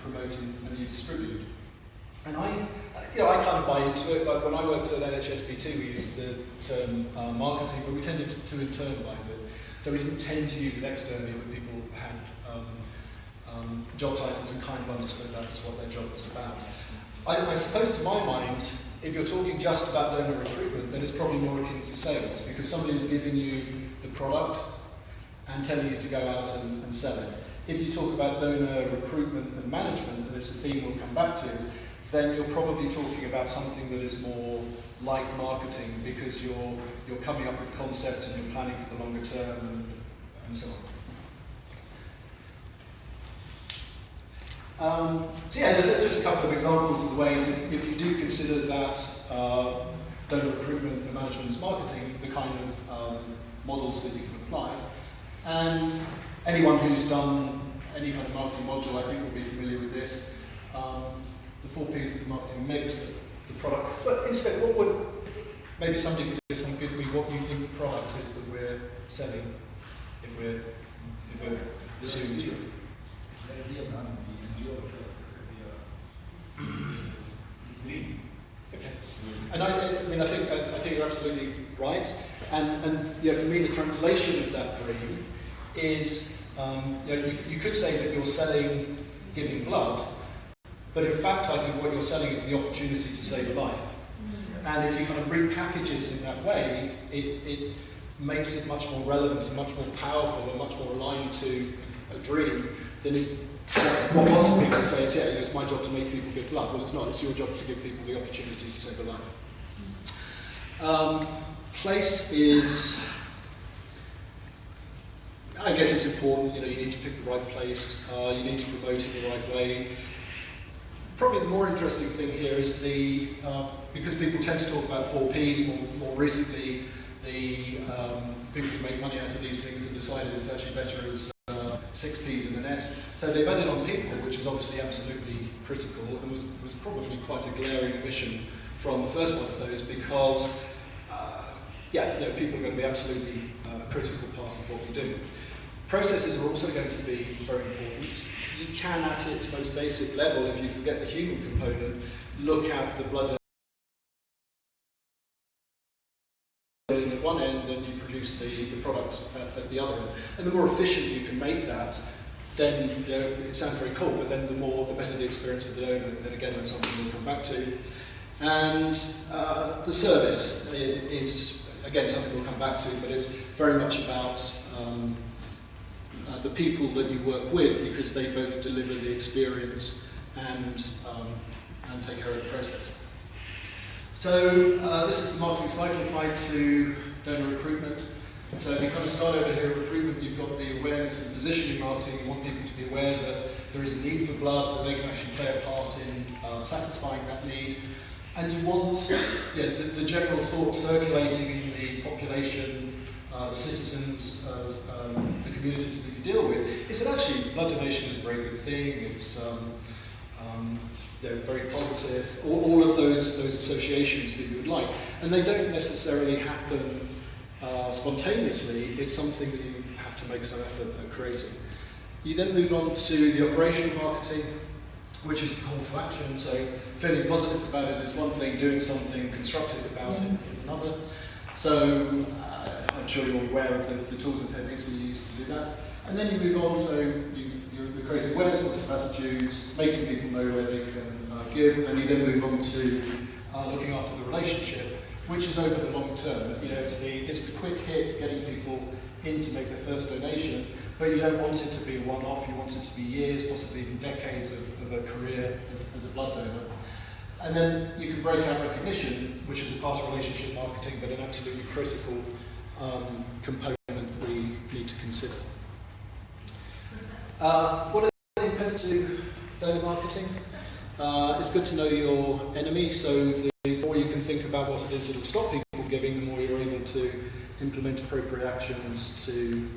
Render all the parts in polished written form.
promote and you distribute. And I kind of buy into it. Like when I worked at NHSP2, we used the term marketing, but we tended to internalise it. So we didn't tend to use it externally when people had job titles and kind of understood that was what their job was about. I suppose to my mind, if you're talking just about donor recruitment, then it's probably more akin to sales, because somebody is giving you the product and telling you to go out and sell it. If you talk about donor recruitment and management, and it's a theme we'll come back to, then you're probably talking about something that is more like marketing, because you're coming up with concepts and you're planning for the longer term and so on. So yeah, just a couple of examples of the ways, if you do consider that donor recruitment and management is marketing, the kind of models that you can apply. And anyone who's done any kind of marketing module, I think, will be familiar with this. The 4 Ps of the marketing mix, the product. But instead, what would, maybe somebody could just give me what you think the product is that we're selling, if we're assuming it's okay. And I think you're absolutely right. And you know, for me, the translation of that dream is, you could say that you're selling giving blood, but in fact, I think what you're selling is the opportunity to save a life. And if you kind of repackage it in that way, it makes it much more relevant and much more powerful and much more aligned to a dream than if what lots of people say is, yeah, it's my job to make people give blood. Well, it's not. It's your job to give people the opportunity to save a life. Place is, I guess it's important. You need to pick the right place. You need to promote it the right way. Probably the more interesting thing here is because people tend to talk about 4 Ps, more recently, the people who make money out of these things have decided it's actually better as 6 Ps and an S. So they've added on people, which is obviously absolutely critical, and was probably quite a glaring omission from the first one of those, because people are going to be absolutely a critical part of what we do. Processes are also going to be very important. You can, at its most basic level, if you forget the human component, look at the blood at one end and you produce the products at the other end. And the more efficient you can make that, then it sounds very cool, but then the better the experience for the donor. And again, that's something we'll come back to. And the service is, again, something we'll come back to, but it's very much about the people that you work with, because they both deliver the experience and take care of the process. So this is the marketing cycle applied to donor recruitment. So if you kind of start over here at recruitment, you've got the awareness and positioning marketing. You want people to be aware that there is a need for blood, that they can actually play a part in satisfying that need. And you want the general thought circulating in the population, the citizens of the communities that you deal with, is that actually blood donation is a very good thing. It's very positive. All of those associations that you would like, and they don't necessarily happen spontaneously. It's something that you have to make some effort at creating. You then move on to the operational marketing, which is the call to action. So feeling positive about it is one thing, doing something constructive about it is another. So I'm sure you're aware of the tools and techniques that you use to do that. And then you move on, so you're creating awareness, positive attitudes, making people know where they can give, and you then move on to looking after the relationship, which is over the long term. It's the quick hit, getting people in to make their first donation, but you don't want it to be a one-off. You want it to be years, possibly even decades of a career as a blood donor. And then you can break out recognition, which is a part of relationship marketing, but an absolutely critical component that we need to consider. What are the impediments to donor marketing? It's good to know your enemy, so the more you can think about what it is that will stop people from giving, the more you're able to implement appropriate actions to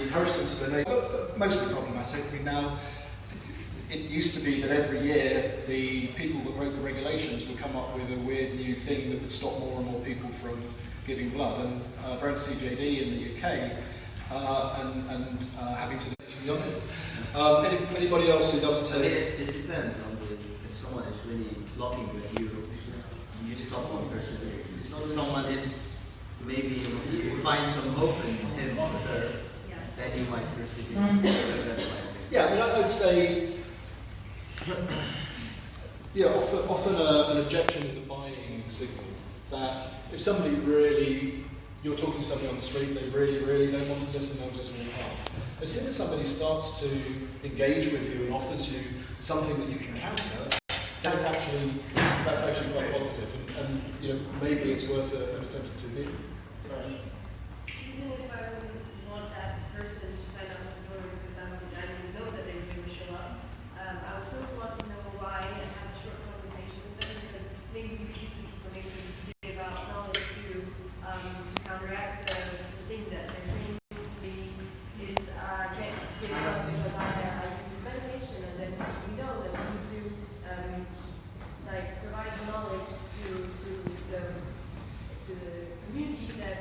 encourage them to donate. Mostly problematic. Now, it used to be that every year the people that wrote the regulations would come up with a weird new thing that would stop more and more people from giving blood. And for CJD in the UK, and having to be honest, Anybody else who doesn't I mean, say? it depends on if someone is really blocking with you, you stop one person. If someone is, maybe you find some hope in him or her, then you might persevere. That's my opinion. Yeah, I mean, I would say, yeah, often an objection is a buying signal. That if somebody really, you're talking to somebody on the street, they really don't want to listen, they'll just walk past. As soon as somebody starts to engage with you and offers you something that you can counter, that's actually quite positive, and you know, maybe it's worth an attempt to do. Sorry. Even if I wouldn't want that person to sign up as a donor because I didn't know that they were going to show up, I would still want to know why and have a short conversation with them, because maybe we use this information to give out knowledge to counteract the things that they're saying is can't give it up because I use this medication, and then we know that we need to like provide the knowledge to the community that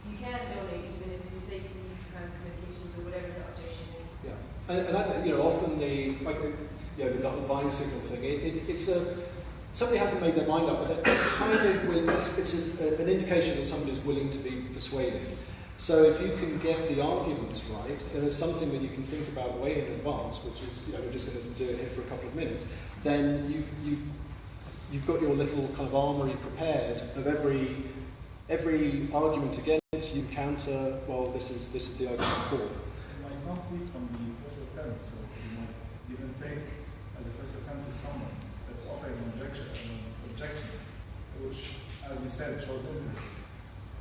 you can donate even if you take these kinds of medications or whatever the objection is. Yeah, and I think, you know, often with the whole buying signal thing, it's somebody hasn't made their mind up, but it's an indication that somebody's willing to be persuaded. So if you can get the arguments right, and it's something that you can think about way in advance, which is, you know, we're just going to do it here for a couple of minutes, then you've got your little kind of armory prepared of every argument against you counter. Well, this is the argument for. It might not be from the first attempt, so you might even think as a first attempt is someone that's offering an objection, which, as you said, shows interest.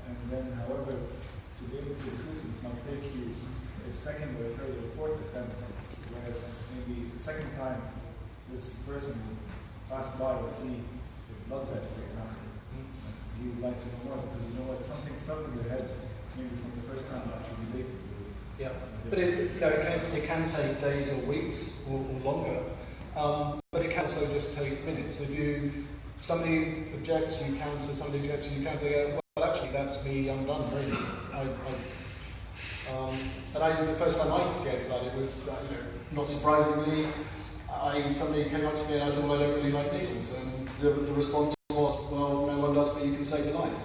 And then, however, to be able to recruit it might take you a second or a third or a fourth attempt, where maybe the second time this person will pass by and see the bloodbath, for example. You would like to know more because you know what, something stuck in your head, maybe from the first time that you debated with. Yeah, but it can take days or weeks or longer, but it can also just take minutes. If somebody objects, you counter, somebody objects, you counter, they go, well, actually, that's me, I'm done, really. The first time I gave that, it was, not surprisingly, somebody came up to me and I said, well, I don't really like needles, and the response was, well, no one does, but you can save a life.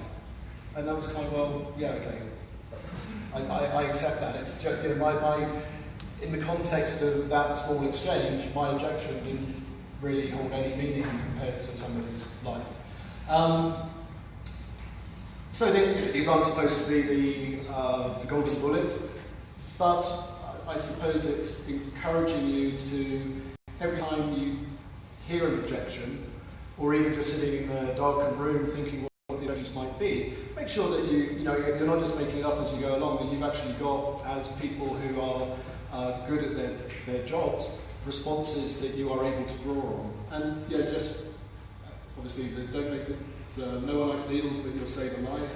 And that was kind of, well, yeah, okay. I accept that. It's just, in the context of that small exchange, my objection didn't really hold any meaning compared to somebody's life. So these aren't supposed to be the golden bullet, but I suppose it's encouraging you to, every time you hear an objection, or even just sitting in a darkened room thinking what the objections might be, make sure that you're not just making it up as you go along, that you've actually got, as people who are good at their jobs, responses that you are able to draw on. And just obviously don't make no one likes needles, but you'll save a life.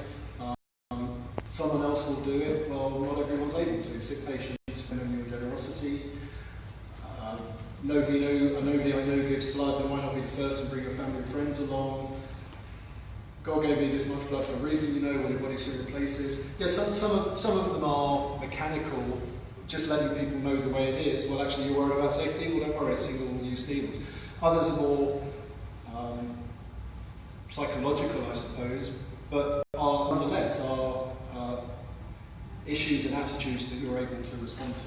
Someone else will do it. Well, not everyone's able to. Sick patients, and your generosity. Nobody I know gives blood. They might not be the first and bring your family and friends along. God gave me this much blood for a reason. Well, your body soon replaces. Yeah, some of them are mechanical, just letting people know the way it is. Well, actually, you're worried about safety. Well, don't worry. Single-use needles. Others are more psychological, I suppose, but nonetheless are issues and attitudes that you're able to respond to.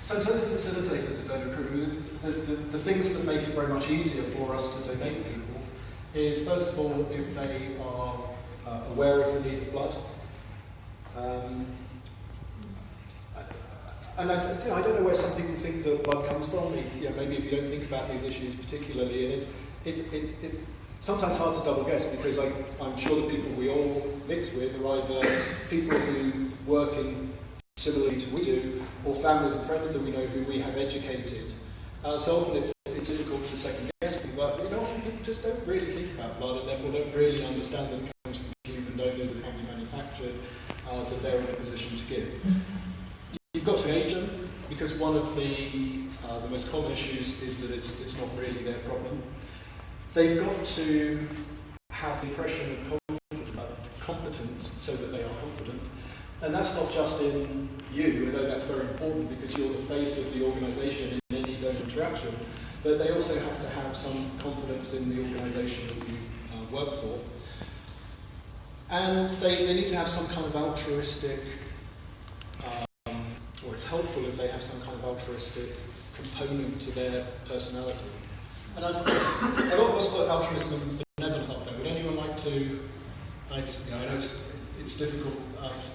So in terms of facilitators of donor recruitment, the things that make it very much easier for us to donate people is, first of all, if they are aware of the need of blood. And I don't know where some people think that blood comes from. Maybe if you don't think about these issues particularly, and it's sometimes hard to double guess, because I'm sure the people we all mix with are either people who work in similarly to we do, or families and friends that we know who we have educated. So often it's difficult to second guess people, but often people just don't really think about blood, and therefore don't really understand that it comes from human donors that can be manufactured, that they're in a position to give. You've got to engage them, because one of the most common issues is that it's not really their problem. They've got to have the impression of competence competence so that they are confident. And that's not just in you, although that's very important because you're the face of the organisation in any those interaction, but they also have to have some confidence in the organisation that you work for. And they need to have some kind of altruistic, or it's helpful if they have some kind of altruistic component to their personality. And I've always put altruism and benevolence up there. Would anyone like to, I know it's difficult,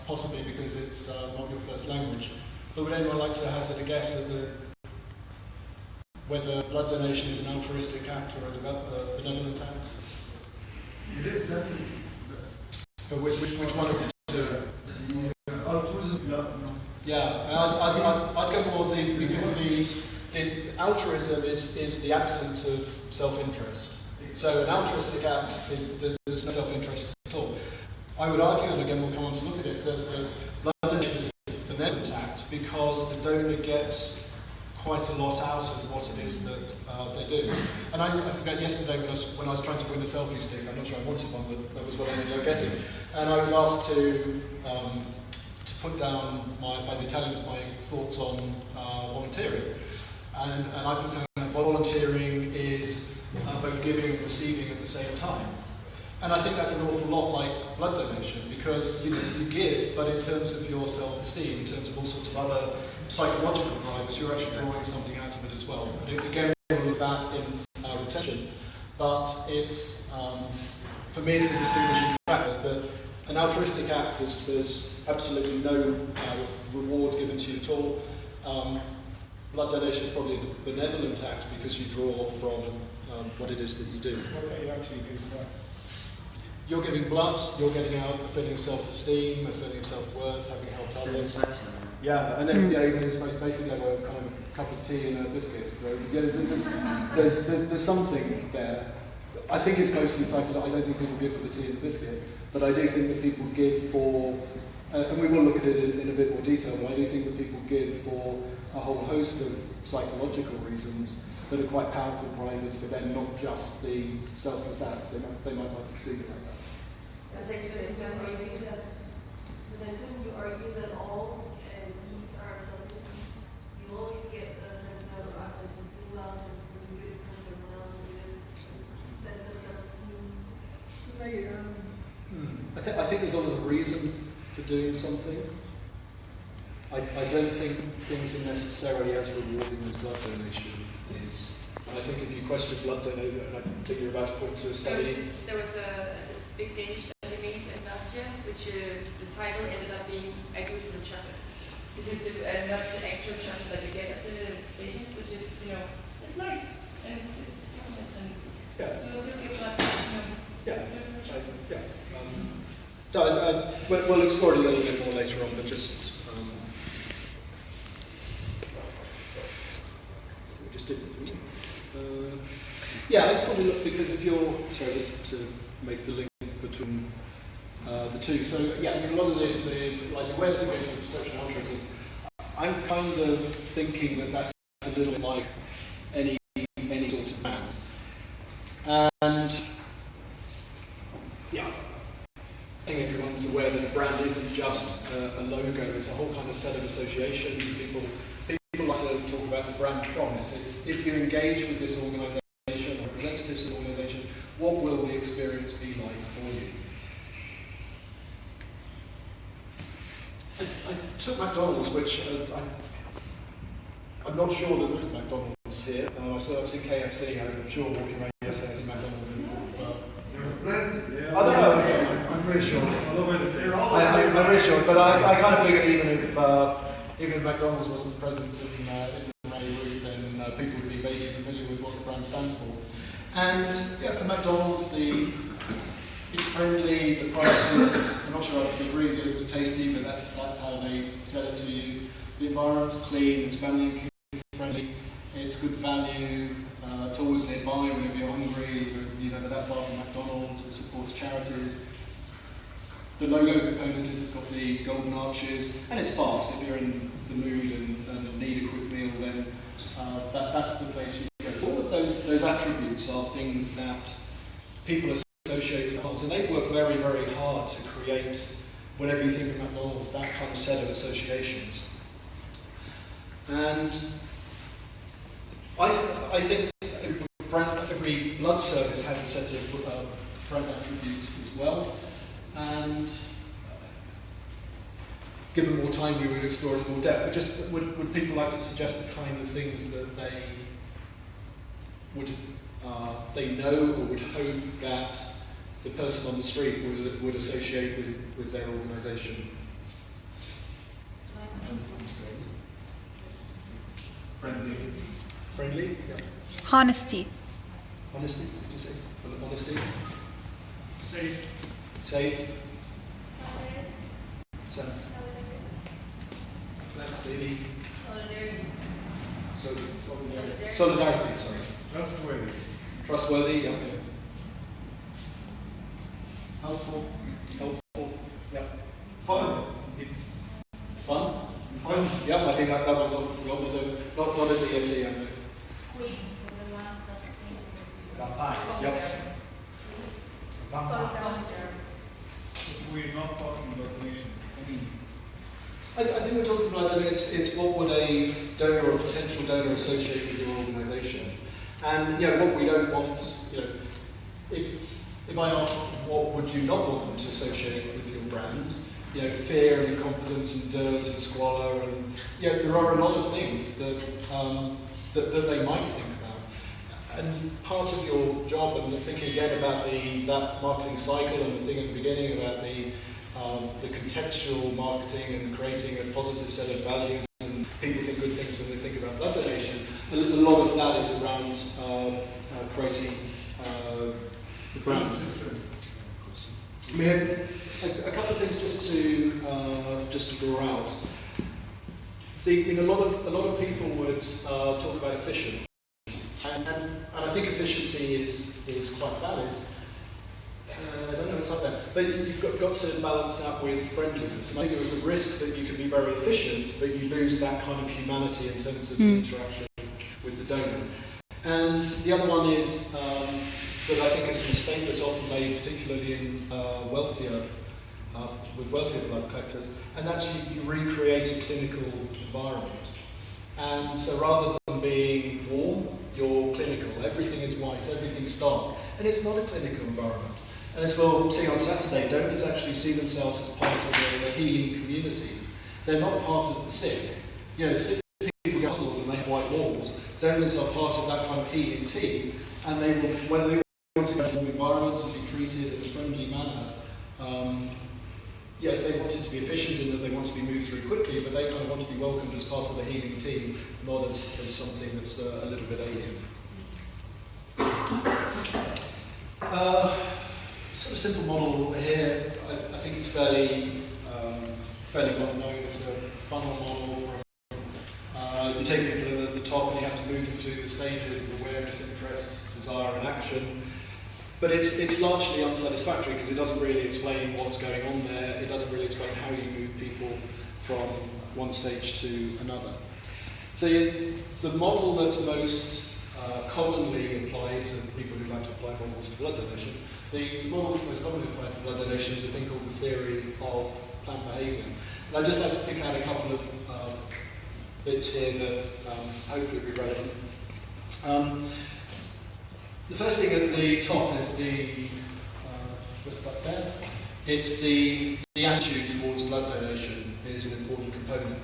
possibly because it's not your first language, but would anyone like to hazard a guess at whether blood donation is an altruistic act or a benevolent act? It is definitely. But which one of the two? Altruism, no. Yeah, I'd go more because the altruism is the absence of self-interest. So an altruistic act, there's no self-interest at all. I would argue, and again we'll come on to look at it, that the blood donation is a benevolent act because the donor gets quite a lot out of what it is that they do. And I forgot yesterday when I was trying to win a selfie stick, I'm not sure I wanted one, but that was what I ended up getting. And I was asked to put down by the Italians my thoughts on volunteering. And I put down that volunteering is both giving and receiving at the same time. And I think that's an awful lot like blood donation because you give, but in terms of your self-esteem, in terms of all sorts of other psychological drivers, you're actually drawing something out of it as well. Again, we'll look at that in retention, but it's, for me, it's a distinguishing factor that an altruistic act, there's absolutely no reward given to you at all. Blood donation is probably the benevolent act because you draw from what it is that you do. What are you actually doing? You're giving blood, you're getting out a feeling of self-esteem, a feeling of self-worth, having helped others. Yeah, and then even its most basic level, kind of a cup of tea and a biscuit. So there's something there. I think it's mostly psychological. I don't think people give for the tea and the biscuit, but I do think that people give for, and we will look at it in a bit more detail, but I do think that people give for a whole host of psychological reasons that are quite powerful drivers for them, not just the selfless act. They might like to see it like that. That's actually arguing that, but then couldn't you argue that all needs are selfish needs? You always get a sense of abundance of goodwill, there's something good for someone else, and a sense of self-esteem. I think there's always a reason for doing something. I don't think things are necessarily as rewarding as blood donation is. And I think if you question blood donation, and I think you're about to point to a study. There was a big Danish study made last year, which the title ended up being "I do it for the chocolate," because not the actual chocolate that you get at the stations, which is it's nice and it's nice and you'll get blood. We'll explore it a little bit more later on, but just. I just want to look because if you're just to make the link between the two. So a lot of the awareness engagement, perception, altruism. I'm kind of thinking that that's a little bit like any sort of brand, and I think everyone's aware that a brand isn't just a logo; it's a whole kind of set of associations. People like to talk about the brand promise. It's if you engage with this organisation, representatives of the organisation, what will the experience be like for you? I took McDonald's, which I'm not sure that there's McDonald's here. I've seen KFC, I'm sure walking around yesterday to McDonald's. I don't know, I'm pretty sure. I'm pretty sure, but I kind of figured even if McDonald's wasn't present in the May route, then people would be vaguely familiar with what the brand stands for. And for McDonald's, it's friendly, the product is, I'm not sure I agree that it was tasty, but that's how they sell it to you. The environment's clean, it's family and community friendly, it's good value, it's always nearby whenever you're hungry, you're never that far from McDonald's, it supports charities. The logo component is it's got the golden arches, and it's fast. If you're in the mood and need a quick meal, then that's the place you go. So all of those attributes are things that people are associate with McDonald's, and they work very, very hard to create, whenever you think of McDonald's, that kind of set of associations. And I think every blood service has a set of brand attributes as well. And given more time, we would explore it in more depth. But just would people like to suggest the kind of things that they know or would hope that the person on the street would associate with their organisation? Friendly. Friendly? Yeah. Honesty. Honesty, did you say? Honesty? Safe. Safe? Flexibility. Solidarity, sorry. Trustworthy. Trustworthy, yeah. Helpful. Helpful, yeah. Fun. Fun? Fun? Yeah, I think that one's on, not at the ESE, I know. Yep. If we're not talking about donation, I think we're talking about, it's what would a donor or potential donor associate with your organisation. And, what we don't want, if I ask what would you not want them to associate with your brand, fear and incompetence and dirt and squalor, and, there are a lot of things that they might think about. And part of your job, and thinking again about that marketing cycle and the thing at the beginning about the contextual marketing and creating a positive set of values, and people think good things when they think about blood donation, a lot of that is around creating the brand. I mean, a couple of things just to draw out. A lot of people would talk about efficient. And I think efficiency is quite valid. I don't know what's up there. But you've got to balance that with friendliness. And I think there's a risk that you can be very efficient, but you lose that kind of humanity in terms of the interaction with the donor. And the other one is that I think is a mistake that's often made, particularly in with wealthier blood collectors, and that's you recreate a clinical environment. And so rather than being warm, you're clinical. Everything is white, everything's dark. And it's not a clinical environment. And as we'll see on Saturday, donors actually see themselves as part of the healing community. They're not part of the sick. Sick people get hospitals and they have white walls. Donors are part of that kind of healing team, and they will, when they want to go to an environment and be treated in a friendly manner, they want it to be efficient in that they want to be moved through quickly, but they kind of want to be welcomed as part of the healing team, not as something that's a little bit alien. Sort of simple model here. I think it's fairly well known. It's a funnel model. You take people at the top and you have to move them through the stages of awareness, interest, desire, and action. But it's largely unsatisfactory because it doesn't really explain what's going on there. It doesn't really explain how you move people from one stage to another. The model that's most commonly applied to people who like to apply models to blood donation, the model that's most commonly applied to blood donation is a thing called the theory of planned behaviour. And I'd just like to pick out a couple of bits here that hopefully will be relevant. The first thing at the top is just up there. It's the attitude towards blood donation is an important component.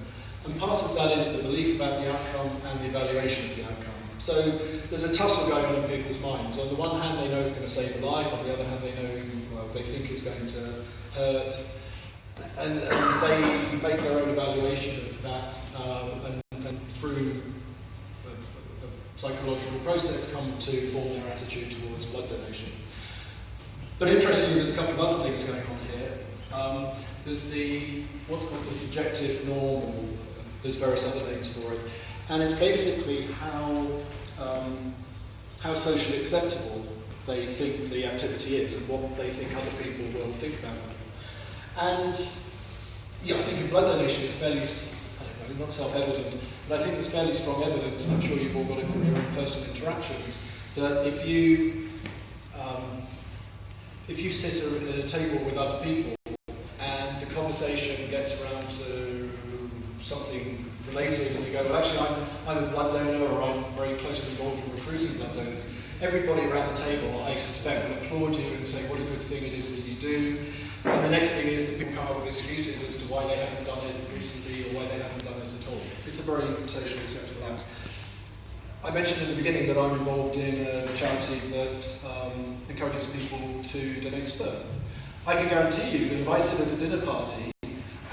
And part of that is the belief about the outcome and the evaluation of the outcome. So there's a tussle going on in people's minds. On the one hand, they know it's going to save a life. On the other hand, they think it's going to hurt. And they make their own evaluation of that, and through psychological process come to form their attitude towards blood donation. But interestingly, there's a couple of other things going on here. There's what's called the subjective norm, or there's various other names for it, and it's basically how socially acceptable they think the activity is and what they think other people will think about it. And I think in blood donation it's fairly, not self-evident, but I think there's fairly strong evidence, and I'm sure you've all got it from your own personal interactions, that if you if you sit at a table with other people and the conversation gets around to something related and you go, well actually I'm a blood donor or I'm very closely involved in recruiting blood donors, everybody around the table, I suspect, will applaud you and say what a good thing it is that you do. And the next thing is that people come up with excuses as to why they haven't done it recently or why they haven't done it at all. It's a very socially acceptable act. I mentioned in the beginning that I'm involved in a charity that encourages people to donate sperm. I can guarantee you that if I sit at a dinner party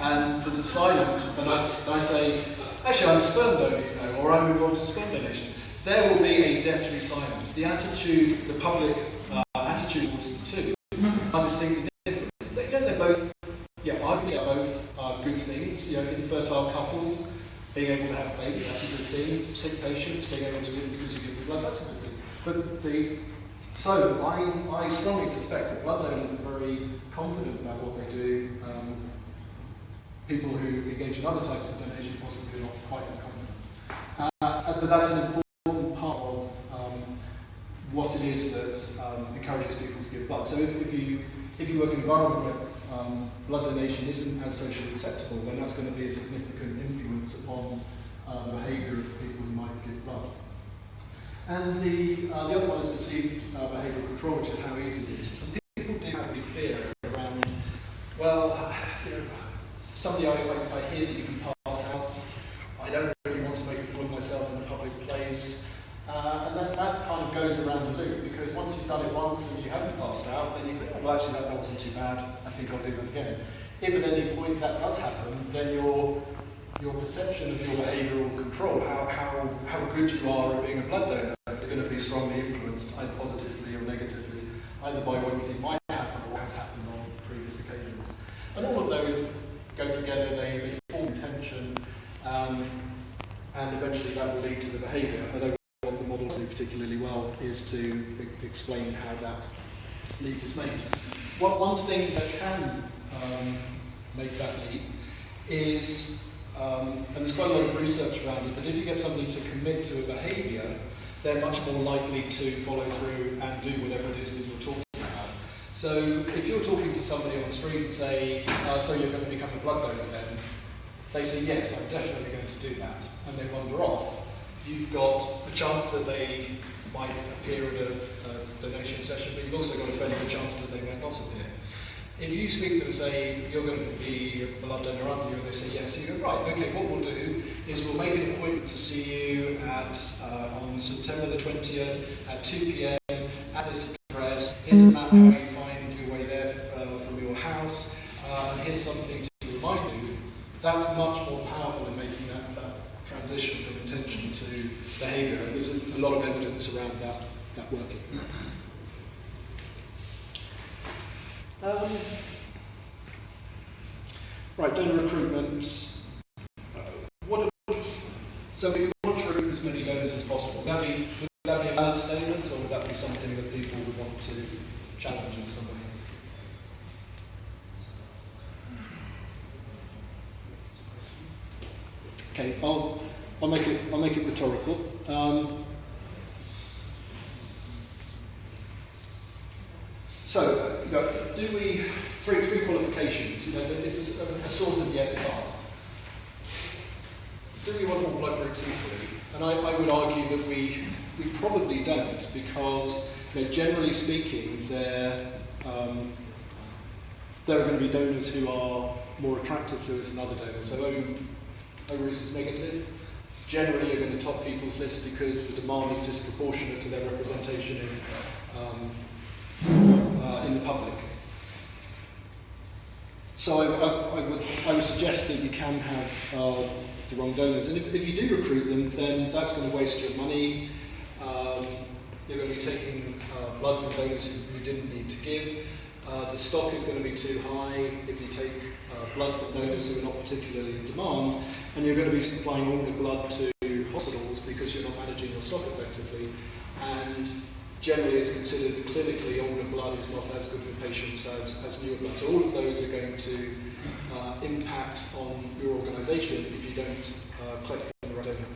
and there's a silence and I say, actually I'm a sperm donor, you know, or I'm involved in sperm donation, there will be a deathly silence. The attitude, the public attitude towards the two are distinctly different. They're both, arguably both good things. You know, infertile couples being able to have babies, that's a good thing. Sick patients being able to live because you give them blood, that's a good thing. So I strongly suspect that blood donors are very confident about what they do. People who engage in other types of donation possibly are not quite as confident. But that's an important part of what it is that encourages people to give blood. So if you work in an environment where blood donation isn't as socially acceptable, then that's going to be a significant influence upon the behaviour of people who might give blood. And the other one is perceived behavioural control, which is how easy it is. And people do have a big fear around, well, you know, somebody if I hear that you can pass out, I don't really want to make a fool of myself in a public place. And that kind of goes around the loop, because once you've done it once and you haven't passed out, then you think, well actually that wasn't too bad, I think I'll do that again. If at any point that does happen, then your perception of your behavioural control, how good you are at being a blood donor, is going to be strongly influenced, either positively or negatively, either by what you think might happen or what has happened on previous occasions. And all of those go together, they form tension, and eventually that will lead to the behaviour. Although what the model do particularly well is to explain how that leap is made. One thing that can make that leap is, and there's quite a lot of research around it, that if you get somebody to commit to a behaviour, they're much more likely to follow through and do whatever it is that you're talking about. So if you're talking to somebody on the street and say, so you're going to become a blood donor then, they say, yes, I'm definitely going to do that, and they wander off, you've got a chance that they might appear at a donation session, but you've also got a fairly good chance that they might not appear. If you speak to them and say, you're going to be a blood donor, aren't you? And they say yes, you go, right, okay, what we'll do is we'll make an appointment to see you on September the 20th at 2 p.m. at this address. Here's a map how you find your way there from your house, and here's something to remind you. That's much more powerful in making that transition from intention to behaviour. There's a lot of evidence around that working. Right, donor recruitment. So we want to recruit as many donors as possible. Would that be a valid statement, or would that be something that people would want to challenge in some way? Okay, I'll make it rhetorical. So, do we three qualifications? It's a sort of yes part. Do we want all blood groups equally? And I would argue that we probably don't, because generally speaking, there are going to be donors who are more attractive to us than other donors. So O risk is negative. Generally, you're going to top people's list because the demand is disproportionate to their representation in the public. So I would suggest that you can have the wrong donors, and if you do recruit them, then that's going to waste your money. You're going to be taking blood from donors who didn't need to give. The stock is going to be too high if you take blood from donors who are not particularly in demand, and you're going to be supplying all the blood to hospitals because you're not managing your stock effectively. And generally it's considered that clinically older blood is not as good for patients as newer blood. So all of those are going to impact on your organisation if you don't collect from the right donor.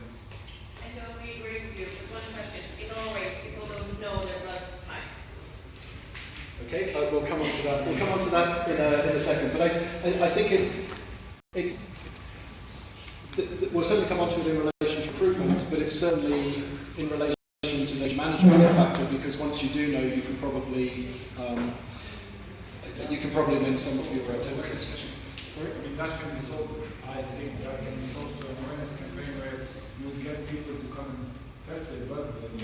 And so we agree with you, but one question. In all ways, people don't know their blood type. Okay, we'll come that in a second, but I think we'll certainly come on to it in relation to recruitment, but it's certainly in relation to the management factor, because once you do know, you can probably amend some of your activities. Sorry, I mean, that can be solved. I think that can be solved through an awareness campaign where you would get people to come and test their blood type and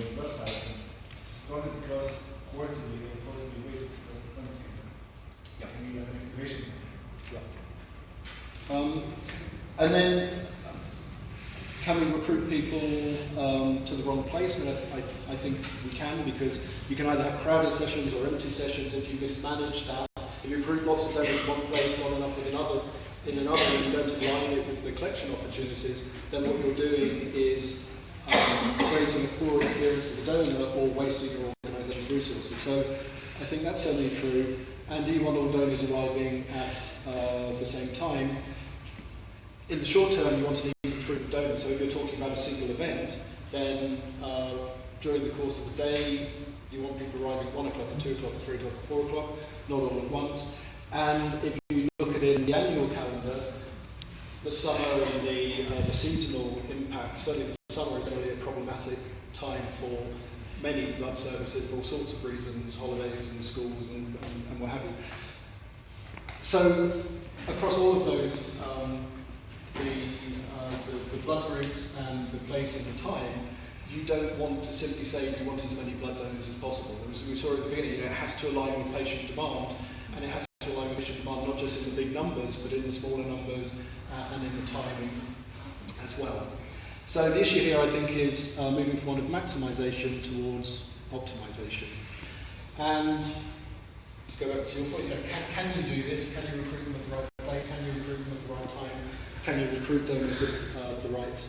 run it across quarterly or quarterly basis across the country. It can be an activation. And then, can we recruit people to the wrong place? I mean, I think we can, because you can either have crowded sessions or empty sessions if you mismanage that. If you recruit lots of donors in one place, not enough in another, and you don't align it with the collection opportunities, then what you're doing is creating a poor experience for the donor or wasting your organisation's resources. So I think that's certainly true. And do you want all donors arriving at the same time? In the short term, you want to recruit donors. So if you're talking about a single event, then during the course of the day, you want people arriving at 1 o'clock, at 2 o'clock, at 3 o'clock, at 4 o'clock, not all at once. And if you look at it in the annual calendar, the summer and the seasonal impact, certainly the summer is really a problematic time for many blood services for all sorts of reasons, holidays and schools and what have you. So across all of those, the blood groups and the place and the time, you don't want to simply say we want as many blood donors as possible. As we saw at the beginning, it has to align with patient demand, and it has to align with patient demand not just in the big numbers, but in the smaller numbers and in the timing as well. So the issue here, I think, is moving from one of maximisation towards optimisation. And let's go back to your point. Can you do this? Can you recruit them at the right place? Can you recruit them at the right time? Can you recruit donors at the right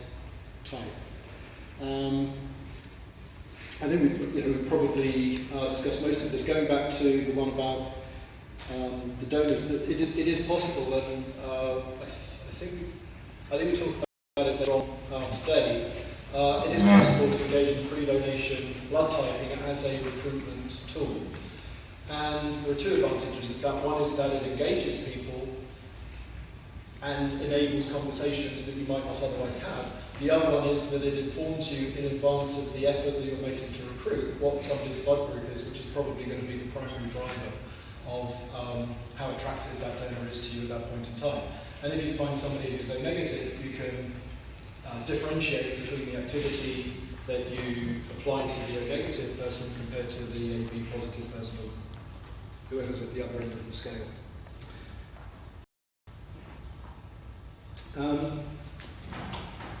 time? I think we've probably discussed most of this. Going back to the one about the donors, that it is possible, and I think we talked about it later on today. It is possible to engage in pre-donation blood typing as a recruitment tool, and there are two advantages with that. One is that it engages people and enables conversations that you might not otherwise have. The other one is that it informs you in advance of the effort that you're making to recruit what somebody's blood group is, which is probably going to be the primary driver of how attractive that donor is to you at that point in time. And if you find somebody who's A negative, you can differentiate between the activity that you apply to the A negative person compared to the AB positive person, or whoever's at the other end of the scale.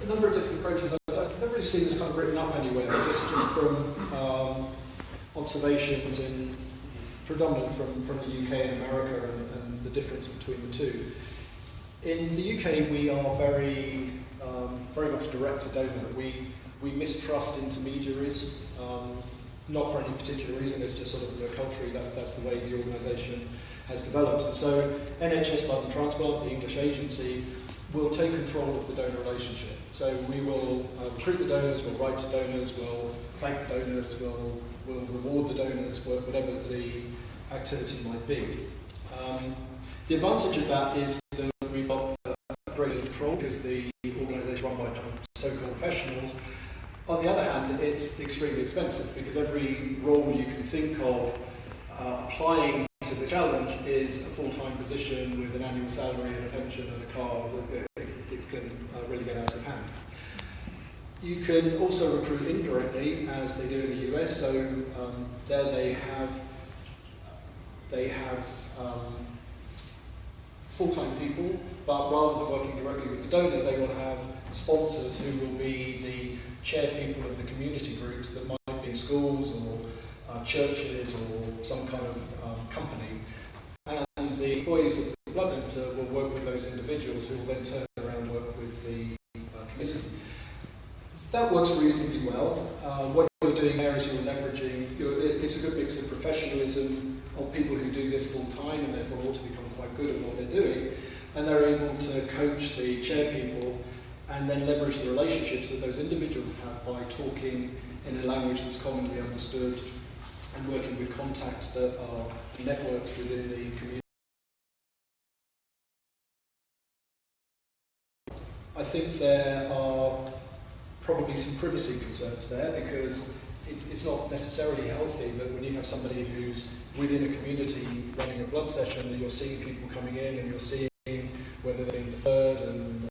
A number of different approaches. I've never really seen this kind of written up anywhere, just from observations predominant from the UK and America and the difference between the two. In the UK, we are very much direct to donor. We mistrust intermediaries, not for any particular reason. It's just sort of culturally that's the way the organisation has developed. And so NHS Blood and Transplant, the English agency, will take control of the donor relationship. So we will recruit the donors, we'll write to donors, we'll thank the donors, we'll reward the donors, whatever the activity might be. The advantage of that is that we've got a great deal of control because the organisation is run by kind of so-called professionals. On the other hand, it's extremely expensive because every role you can think of applying to the challenge is a full-time position with an annual salary and a pension and a car. It can really get out of hand. You can also recruit indirectly, as they do in the US. So there they have full-time people, but rather than working directly with the donor, they will have sponsors who will be the chair people of the community groups that might be in schools or churches or some kind of company. And the employees of the blood centre will work with those individuals who will then turn around and work with the committee. That works reasonably well. What you're doing there is you're leveraging, it's a good mix of professionalism of people who do this full time and therefore ought to become quite good at what they're doing, and they're able to coach the chair people and then leverage the relationships that those individuals have by talking in a language that's commonly understood and working with contacts that are networks within the community I think there are probably some privacy concerns there, because it's not necessarily healthy that when you have somebody who's within a community running a blood session, that you're seeing people coming in and you're seeing whether they're being deferred and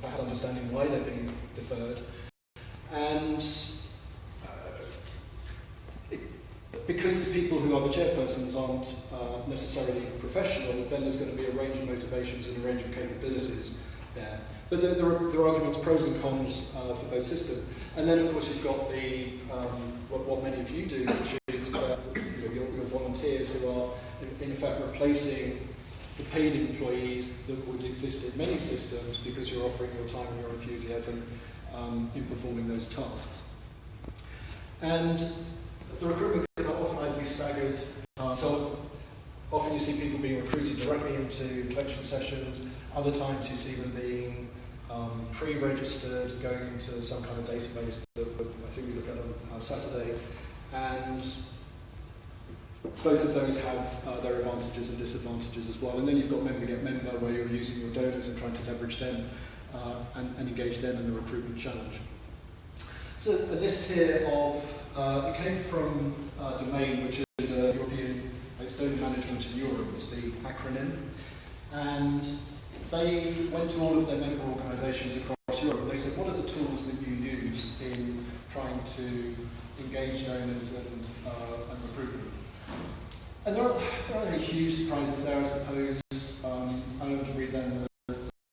perhaps understanding why they're being deferred. And because the people who are the chairpersons aren't necessarily professional, then there's going to be a range of motivations and a range of capabilities there. But there are arguments, pros and cons for both systems. And then, of course, you've got the what many of you do, which is that your volunteers who are, in effect, replacing the paid employees that would exist in many systems, because you're offering your time and your enthusiasm in performing those tasks. And the recruitment can often either be staggered. So often you see people being recruited directly into collection sessions. Other times you see them being pre-registered, going into some kind of database that I think we look at on Saturday. And both of those have their advantages and disadvantages as well. And then you've got member get member, where you're using your donors and trying to leverage them and engage them in the recruitment challenge. So a list here of, it came from Domain, which is a European, it's donor management in Europe, is the acronym. And they went to all of their member organisations across Europe, and they said, what are the tools that you use in trying to engage donors and recruit them? And there aren't any huge surprises there, I suppose.